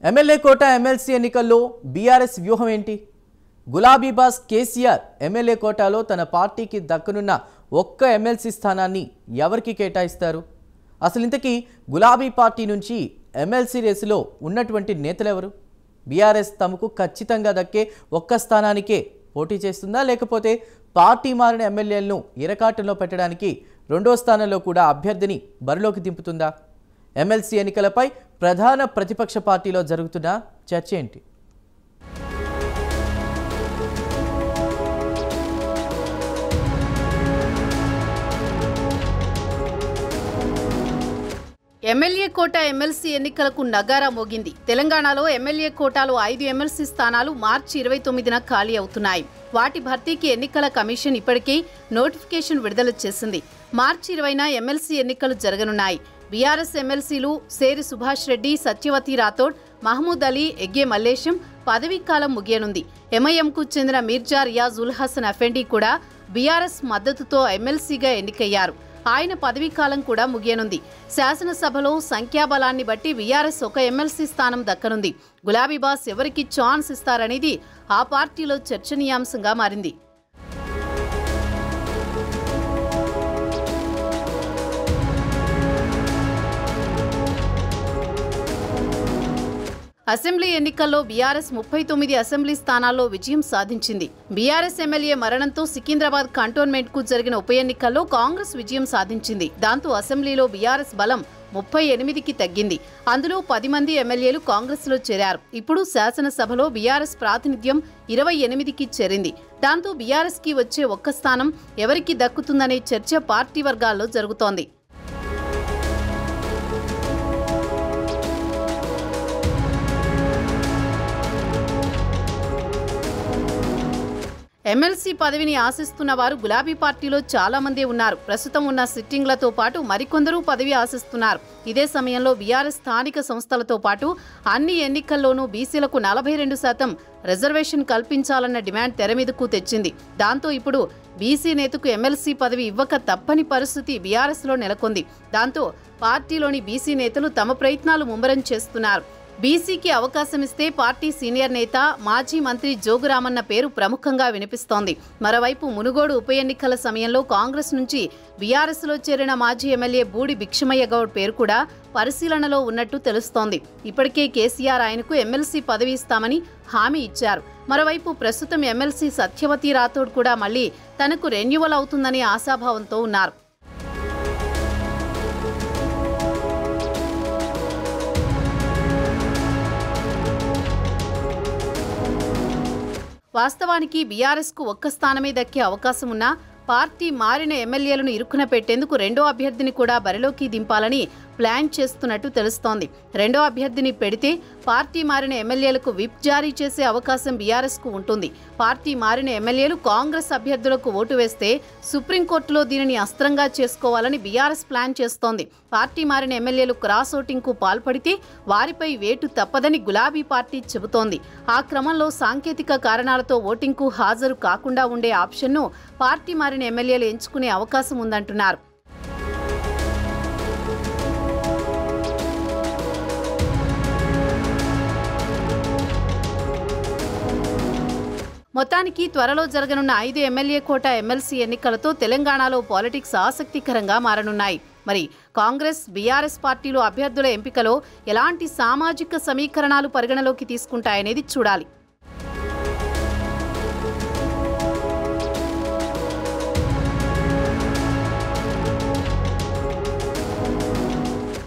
MLA కోట MLC ఎన్నికల్లో BRS వ్యూహం ఏంటి? గులాబీ బాస్ కేసీఆర్ ఎమ్మెల్యే కోటాలో తన పార్టీకి దక్కనున్న ఒక్క ఎమ్మెల్సీ స్థానాన్ని ఎవరికి కేటాయిస్తారు? అసలు ఇంతకీ గులాబీ పార్టీ నుంచి ఎమ్మెల్సీ రేసులో ఉన్నటువంటి నేతలెవరు? బీఆర్ఎస్ తమకు ఖచ్చితంగా దక్కే ఒక్క స్థానానికే పోటీ చేస్తుందా, లేకపోతే పార్టీ మారిన ఎమ్మెల్యేలను ఇరకాటంలో పెట్టడానికి రెండో స్థానంలో కూడా అభ్యర్థిని బరిలోకి దింపుతుందా? ఎమ్మెల్సీ ఎన్నికలపై ప్రధాన ప్రతిపక్ష పార్టీలో జరుగుతున్న చర్చ ఏంటి? ఎమ్మెల్యే కోట ఎమ్మెల్సీ ఎన్నికలకు నగారా మోగింది. తెలంగాణలో ఎమ్మెల్యే కోటాలో 5 ఎమ్మెల్సీ స్థానాలు మార్చి 29న ఖాళీ అవుతున్నాయి. వాటి భర్తీకి ఎన్నికల కమిషన్ ఇప్పటికే నోటిఫికేషన్ విడుదల చేసింది. మార్చి 20న ఎమ్మెల్సీ ఎన్నికలు జరగనున్నాయి. బీఆర్ఎస్ ఎమ్మెల్సీలు సేరి సుభాష్ రెడ్డి, సత్యవతి రాథోడ్, మహమూద్ అలీ, ఎగ్గే మల్లేశం పదవీకాలం ముగియనుంది. ఎంఐఎంకు చెందిన మీర్జా రియాజ్ ఉల్ హసన్ అఫెండీ కూడా బీఆర్ఎస్ మద్దతుతో ఎమ్మెల్సీగా ఎన్నికయ్యారు. ఆయన పదవీకాలం కూడా ముగియనుంది. శాసనసభలో సంఖ్యాబలాన్ని బట్టి బీఆర్ఎస్ ఒక ఎమ్మెల్సీ స్థానం దక్కనుంది. గులాబీ బాస్ ఎవరికి ఛాన్స్ ఇస్తారనేది ఆ పార్టీలో చర్చనీయాంశంగా మారింది. అసెంబ్లీ ఎన్నికల్లో బీఆర్ఎస్ 39 అసెంబ్లీ స్థానాల్లో విజయం సాధించింది. బీఆర్ఎస్ ఎమ్మెల్యే మరణంతో సికింద్రాబాద్ కంటోన్మెంట్కు జరిగిన ఉప ఎన్నికల్లో కాంగ్రెస్ విజయం సాధించింది. దాంతో అసెంబ్లీలో బీఆర్ఎస్ బలం 38కి తగ్గింది. అందులో 10 మంది ఎమ్మెల్యేలు కాంగ్రెస్లో చేరారు. ఇప్పుడు శాసనసభలో బీఆర్ఎస్ ప్రాతినిధ్యం 28కి చేరింది. దాంతో బీఆర్ఎస్కి వచ్చే ఒక్క స్థానం ఎవరికి దక్కుతుందనే చర్చ పార్టీ వర్గాల్లో జరుగుతోంది. ఎమ్మెల్సీ పదవిని ఆశిస్తున్న వారు గులాబీ పార్టీలో చాలా మంది ఉన్నారు. ప్రస్తుతం ఉన్న సిట్టింగ్లతో పాటు మరికొందరు పదవి ఆశిస్తున్నారు. ఇదే సమయంలో బీఆర్ఎస్ స్థానిక సంస్థలతో పాటు అన్ని ఎన్నికల్లోనూ బీసీలకు 42% రిజర్వేషన్ కల్పించాలన్న డిమాండ్ తెరమీదకు తెచ్చింది. దాంతో ఇప్పుడు బీసీ నేతకు ఎమ్మెల్సీ పదవి ఇవ్వక తప్పని పరిస్థితి బీఆర్ఎస్లో నెలకొంది. దాంతో పార్టీలోని బీసీ నేతలు తమ ప్రయత్నాలు ముమ్మరం చేస్తున్నారు. బీసీకి అవకాశం ఇస్తే పార్టీ సీనియర్ నేత మాజీ మంత్రి జోగురామన్న పేరు ప్రముఖంగా వినిపిస్తోంది. మరోవైపు మునుగోడు ఉప ఎన్నికల సమయంలో కాంగ్రెస్ నుంచి బీఆర్ఎస్లో చేరిన మాజీ ఎమ్మెల్యే బూడి భిక్షమయ్య గౌడ్ పేరు కూడా పరిశీలనలో ఉన్నట్టు తెలుస్తోంది. ఇప్పటికే కేసీఆర్ ఆయనకు ఎమ్మెల్సీ పదవి ఇస్తామని హామీ ఇచ్చారు. మరోవైపు ప్రస్తుతం ఎమ్మెల్సీ సత్యవతి రాథోడ్ కూడా మళ్లీ తనకు రెన్యువల్ అవుతుందని ఆశాభావంతో ఉన్నారు. వాస్తవానికి బీఆర్ఎస్కు ఒక్క స్థానమే దక్కే అవకాశం ఉన్నా పార్టీ మారిన ఎమ్మెల్యేలను ఇరుక్కున పెట్టేందుకు రెండో అభ్యర్థిని కూడా బరిలోకి దింపాలని ప్లాన్ చేస్తున్నట్టు తెలుస్తోంది. రెండో అభ్యర్థిని పెడితే పార్టీ మారిన ఎమ్మెల్యేలకు విప్ జారీ చేసే అవకాశం బీఆర్ఎస్కు ఉంటుంది. పార్టీ మారిన ఎమ్మెల్యేలు కాంగ్రెస్ అభ్యర్థులకు ఓటు వేస్తే సుప్రీంకోర్టులో దీనిని అస్త్రంగా చేసుకోవాలని బీఆర్ఎస్ ప్లాన్ చేస్తోంది. పార్టీ మారిన ఎమ్మెల్యేలు క్రాస్ ఓటింగ్కు పాల్పడితే వారిపై వేటు తప్పదని గులాబీ పార్టీ చెబుతోంది. ఆ క్రమంలో సాంకేతిక కారణాలతో ఓటింగ్కు హాజరు కాకుండా ఉండే ఆప్షన్ను పార్టీ మారిన ఎమ్మెల్యేలు ఎంచుకునే అవకాశం ఉందంటున్నారు. మొత్తానికి త్వరలో జరగనున్న 5 ఎమ్మెల్యే కోట ఎమ్మెల్సీ ఎన్నికలతో తెలంగాణలో పాలిటిక్స్ ఆసక్తికరంగా మారనున్నాయి. మరి కాంగ్రెస్, బీఆర్ఎస్ పార్టీలు అభ్యర్థుల ఎంపికలో ఎలాంటి సామాజిక సమీకరణాలు పరిగణలోకి తీసుకుంటాయనేది చూడాలి.